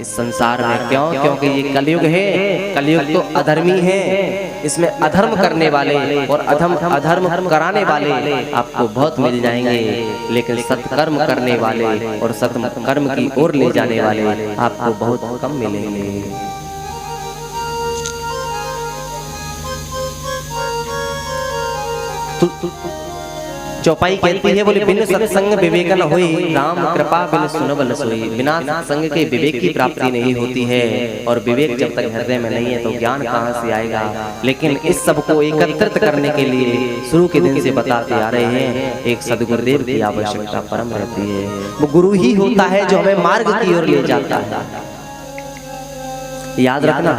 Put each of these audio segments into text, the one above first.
इस संसार में। क्यों? क्योंकि ये कलयुग है। कलयुग तो अधर्मी है, इसमें अधर्म करने वाले और अधर्म कराने वाले आपको बहुत मिल जाएंगे, लेकिन सत्कर्म करने वाले और सत्कर्म की ओर ले जाने वाले आपको बहुत कम मिलेंगे। चौपाई कहती है, बोले बिन सत्संग विवेक न होई, राम कृपा बिन सुनब न सोई। बिना सत्संग के विवेक की प्राप्ति नहीं होती है, और विवेक जब तक हृदय में नहीं है तो ज्ञान कहाँ से आएगा। लेकिन इस सब को एकत्रित करने के लिए शुरू के दिन से बताते आ रहे हैं, एक सदगुरुदेव की आवश्यकता परम रहती है। वो गुरु ही होता है जो हमें मार्ग की ओर ले जाता है। याद रखना,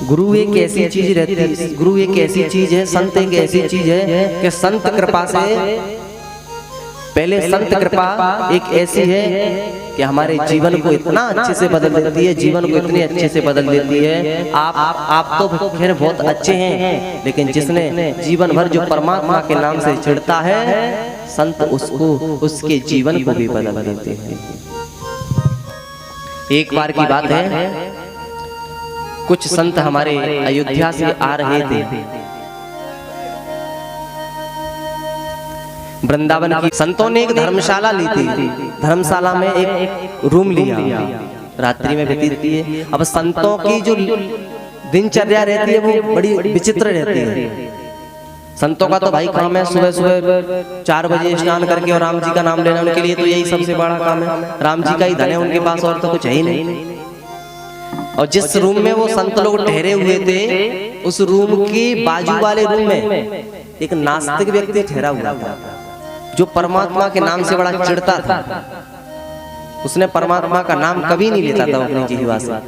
गुरु एक ऐसी चीज रहती है, गुरु एक ऐसी चीज है, संत एक ऐसी चीज है कि संत कृपा से पहले संत कृपा एक ऐसी है कि हमारे जीवन को इतना अच्छे से बदल देती है, जीवन को इतने अच्छे से बदल देती है। आप तो खैर बहुत अच्छे हैं, लेकिन जिसने जीवन भर जो परमात्मा के नाम से चिढ़ता है, संत उसको उसके जीवन को भी बदल देते हैं। एक बार की बात है, कुछ संत हमारे अयोध्या से आ रहे थे, वृंदावन की संतों ने एक धर्मशाला ली थी। धर्मशाला में एक रूम लिया, रात्रि में व्यतीत किए। अब संतों की जो दिनचर्या रहती है वो बड़ी विचित्र रहती है। संतों का तो भाई काम है सुबह सुबह 4 बजे स्नान करके और राम जी का नाम लेना, उनके लिए तो यही सबसे बड़ा काम है। राम जी का ही धन है उनके पास, और तो कुछ है ही नहीं। और जिस रूम में वो संत लोग ठहरे हुए थे, उस रूम के बाजू वाले रूम में एक नास्तिक व्यक्ति ठहरा हुआ था, जो परमात्मा के नाम से बड़ा चिढ़ता था। उसने परमात्मा का नाम कभी नहीं लेता था अपनी जिह्वा से।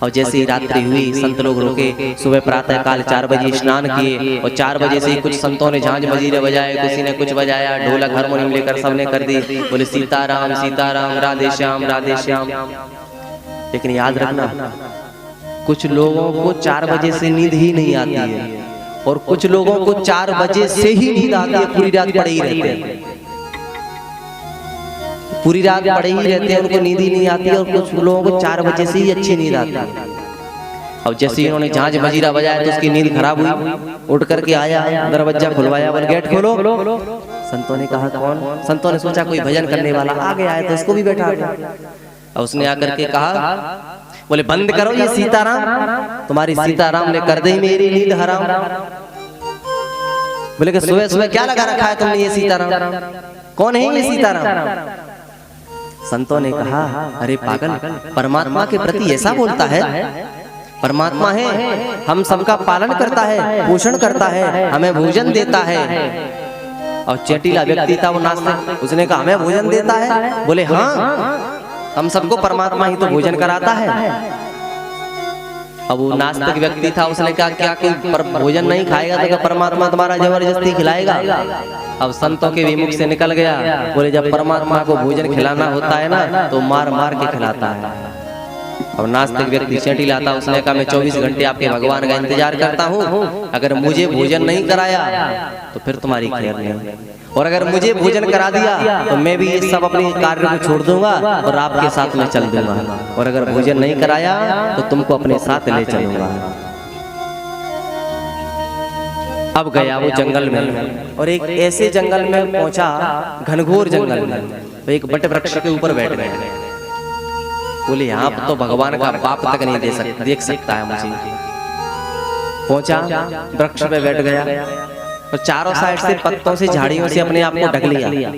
और जैसे ही रात्रि हुई, संत लोग रुके, सुबह प्रातः काल 4 बजे स्नान किए, और 4 बजे से कुछ संतों ने झांझ मजीरे बजाए, किसी ने कुछ बजाया, ढोलक हारमोनियम लेकर सबने कर दी, बोले सीताराम सीताराम, राधे श्याम राधे श्याम। लेकिन याद रखना, कुछ लोगों को 4 बजे से नींद ही नहीं आती है, और कुछ लोगों को 4 बजे से ही नींद आती है, पूरी रात पड़े ही रहते हैं, पूरी रात पड़े ही रहते हैं, उनको नींद ही नहीं आती है। और कुछ लोगों को 4 बजे से ही अच्छी नींद आती है। और जैसे ही उन्होंने झांझ मजीरा बजाया तो उसकी नींद खराब हुई, उठ करके आया, दरवाजा खुलवाया, बोले गेट खोलो। संतों ने कहा कौन? संतों ने सोचा कोई भजन करने वाला आ गया है, तो उसको भी बैठा दिया। और उसने आकर के कहा, बोले बंद करो ये सीताराम, तुम्हारी सीताराम ने कर दी मेरी नींद हराम। बोले कि सुबह सुबह क्या लगा रखा है तुमने ये सीताराम, कौन है ये सीताराम? संतों ने कहा, अरे पागल, परमात्मा के प्रति ऐसा बोलता है? परमात्मा है, हम सबका पालन करता है, पोषण करता है, हमें भोजन देता है। और चेटीला व्यक्ति था वो नास्तिक, उसने कहा हमें भोजन देता है? बोले हाँ, हम सबको परमात्मा ही तो भोजन कराता है। अब वो नास्तिक व्यक्ति था, उसने कहा क्या कोई भोजन नहीं खाएगा तो क्या परमात्मा तुम्हारा जबरदस्ती खिलाएगा? अब संतों के विमुख से निकल गया, बोले जब परमात्मा को भोजन खिलाना होता है ना, तो मार मार के खिलाता है। अब नास्तिक व्यक्ति चेटीला था, उसने कहा मैं 24 घंटे आपके भगवान का इंतजार करता हूँ, अगर मुझे भोजन नहीं कराया तो फिर तुम्हारी खैर नहीं, और अगर मुझे भोजन करा दिया तो मैं भी ये सब अपने कार्य को छोड़ दूंगा और आपके साथ में चल दूंगा, और अगर भोजन नहीं कराया तो तुमको अपने साथ ले चलूंगा। अब गया वो जंगल में, और एक ऐसे जंगल में पहुंचा, घनघोर जंगल में, तो एक बट वृक्ष के ऊपर बैठ गए। बोले यहाँ तो भगवान का बाप तक नहीं देख सकता है मुझे। पहुंचा, वृक्ष पे बैठ गया, और चारों साइड से पत्तों से, झाड़ियों से अपने आप को ढक लिया।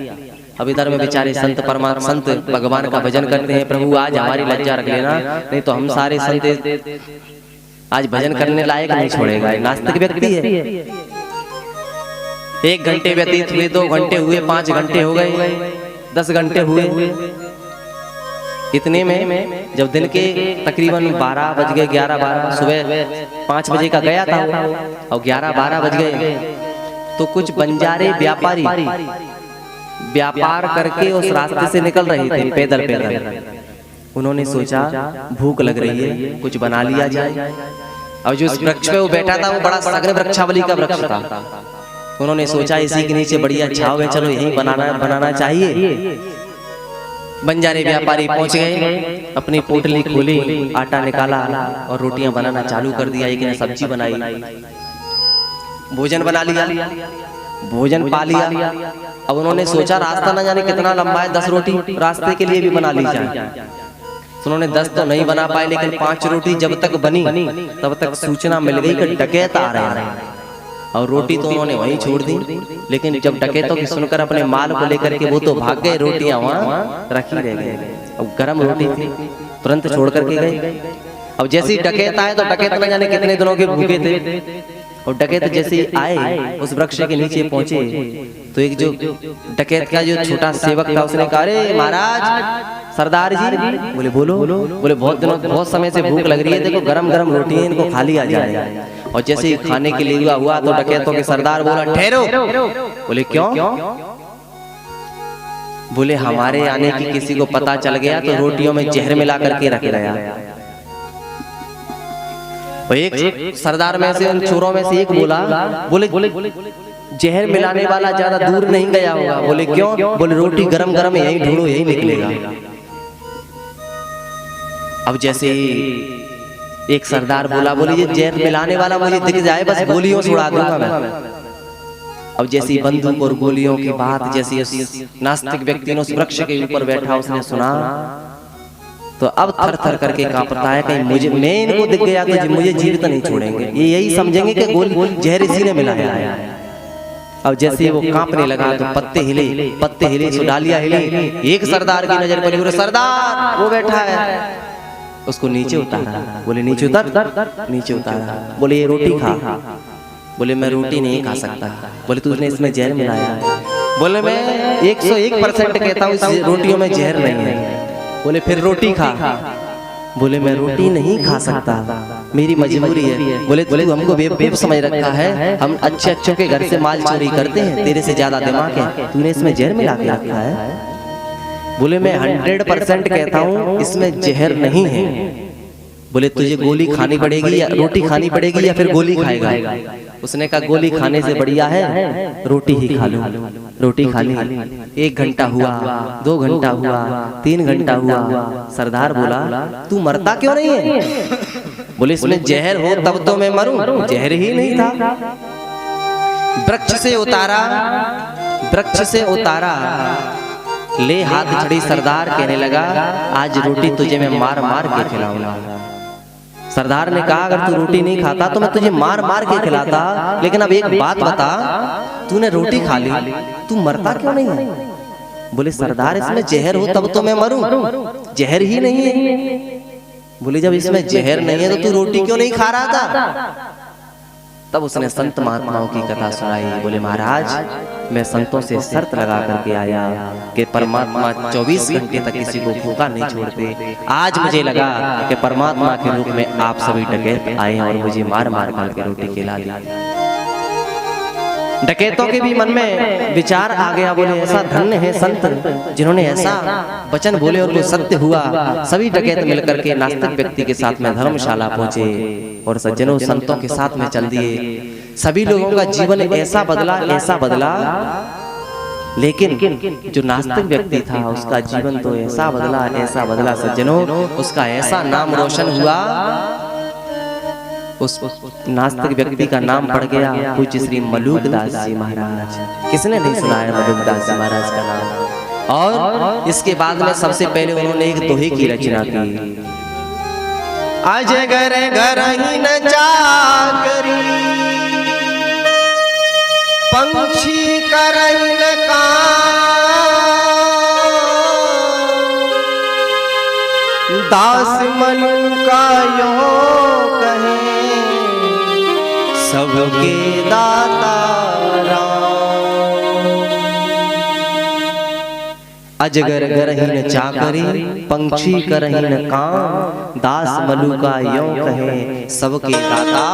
अब इधर में बेचारे संत परमात्मा संत भगवान का भजन करते हैं, प्रभु आज हमारी लज्जा रख लेना, नहीं तो हम सारे संत आज भजन करने लायक नहीं छोड़ेगा। नास्तिक व्यक्ति है। 1 घंटे व्यतीत हुए, 2 घंटे हुए, 5 घंटे हो गए, 10 घंटे हुए। इतने में जब दिन के तकरीबन 12 बज गए, 11-12, सुबह 5 बजे का गया था और 11-12 बज गए, तो कुछ बंजारे व्यापारी व्यापार करके उस रास्ते से निकल रहे थे, पैदल पैदल। उन्होंने सोचा भूख लग रही है, कुछ बना लिया जाए। और जो इस वृक्ष पे वो बैठा था वो बड़ा सघन वृक्षावली का वृक्ष था। उन्होंने सोचा इसी के नीचे बढ़िया छाव है, चलो यहीं बनाना चाहिए। बंजारे व्यापारी पहुंच गए, अपनी पोटली खोली, आटा निकाला और रोटियां बनाना चालू कर दिया। एक ने सब्जी बनाई, भोजन बना लिया, भोजन पा लिया। अब उन्होंने सोचा रास्ता ना जाने कितना लंबा है, 10 रोटी रास्ते के लिए भी बना ली जाए। उन्होंने 10 तो नहीं बना पाए, लेकिन 5 रोटी जब तक बनी तब तक सूचना मिल गई कि डकैत आ रहे हैं। और रोटी तो उन्होंने वहीं छोड़ दी, लेकिन जब डकैतों की सुनकर अपने माल को लेकर के वो तो भाग गए, रोटियां वहां रखी रह गई। अब गर्म रोटी थी, तुरंत छोड़ करके गए। अब जैसे ही डकैत आए तो डकैत न जाने कितने दिनों के भूखे थे, और डकैत जैसे ही आए उस वृक्ष के नीचे पहुंचे तो एक जो डकैत का जो छोटा सेवक था उसने कहा, अरे महाराज सरदार जी। बोले बोलो। बोले बहुत समय से भूख लग रही है, देखो गरम गरम रोटी है, इनको खा लिया जाए। और जैसे ही खाने के लिए हुआ तो डकैतों के सरदार बोला, ठहरो। बोले क्यों? बोले हमारे आने की किसी को पता चल गया तो रोटियों में जहर मिला करके रख गया। एक सरदार में से उन चोरों में से एक बोला, बोले जहर मिलाने वाला ज्यादा दूर नहीं गया होगा। बोले क्यों? बोले रोटी गरम गरम यही ढूंढो, यही निकलेगा। अब जैसे एक सरदार बोला, बोले ये जहर मिलाने वाला मुझे दिख जाए, बस गोलियों से उड़ा दूंगा मैं। अब जैसी बंदूक और गोलियों की बात जैसी नास्तिक व्यक्ति ने उस वृक्ष के ऊपर बैठा उसने सुना तो अब थर थर करके कांपता है, कहीं मैं इनको दिख गया तो मुझे जीवित नहीं छोड़ेंगे। ये यही समझेंगे कि जहर इसी ने मिलाया है। अब जैसे वो कांपने लगा तो पत्ते हिले, सो डालियां हिली। एक सरदार की नजर पड़ी, बोले सरदार वो बैठा है, उसको नीचे उतारा। बोले नीचे उतार, नीचे उतारा। बोले ये रोटी खा। बोले मैं रोटी नहीं खा सकता। बोले तूने इसमें जहर मिलाया है। बोले मैं 101% कहता हूँ इस रोटियों में जहर नहीं है। बोले फिर रोटी खा। बोले मैं रोटी नहीं खा सकता, मेरी मजबूरी है। बोले तू हमको बेवकूफ समझ रखा है, हम अच्छे अच्छों के घर से माल चोरी करते हैं, तेरे से ज्यादा दिमाग है, तूने इसमें जहर मिला के रखा है। बोले मैं 100% कहता हूँ इसमें जहर नहीं है। बोले तुझे गोली खानी पड़ेगी या रोटी खानी पड़ेगी या फिर गोली खाएगा? उसने कहा गोली खाने से बढ़िया है रोटी ही खा लो। रोटी खा ली। 1 घंटा हुआ, 2 घंटा हुआ, 3 घंटा हुआ। सरदार बोला तू मरता क्यों नहीं है? बोले इसमें जहर हो तब तो मैं मरूं, जहर ही नहीं था। वृक्ष से उतारा, ले हाथ चढ़ी। सरदार कहने लगा आज रोटी तुझे मैं मार मार के खिलाऊंगा। सरदार ने कहा अगर तू रोटी नहीं खाता तो मैं तुझे मार मार के खिलाता, लेकिन अब एक बात बता, तूने रोटी खा ली, तू मरता क्यों नहीं है? बोले सरदार इसमें जहर हो तब तो मैं मरूं, जहर ही नहीं है। बोले जब इसमें जहर नहीं है तो तू रोटी क्यों नहीं खा रहा था? तब उसने संत महात्माओं की कथा सुनाई। बोले महाराज मैं संतों से शर्त लगा करके आया कि परमात्मा 24 घंटे तक किसी को भूखा नहीं छोड़ते। आज मुझे लगा कि परमात्मा के रूप में आप सभी डकैत आए और मुझे मार मार करके रोटी खिला दी। डकैतों के भी मन में विचार आ गया। बोले ऐसा धन्य है संत जिन्होंने ऐसा वचन बोले और वो सत्य हुआ। सभी डकैत मिलकर के नास्तिक व्यक्ति के साथ में धर्मशाला पहुंचे और सज्जनों संतों के साथ में चल दिए। सभी लोगों का जीवन ऐसा बदला, लेकिन जो नास्तिक व्यक्ति था उसका जीवन तो ऐसा बदला सज्जनों, उसका ऐसा नाम रोशन हुआ। उस नास्तिक व्यक्ति का नाम पड़ गया पूज्य श्री मलूकदास जी महाराज। किसने नहीं सुना है मलूकदास जी महाराज का नाम? और इसके बाद में सबसे पहले उन्होंने एक दोहे की रचना की। अजगर गरही न चाकरी, पंछी करही न काम, दास मलूका यो कहे सबके दाता राम। अजगर गरही न चाकरी, पंछी करही न काम, दास मलूका यों कहे सबके दाता।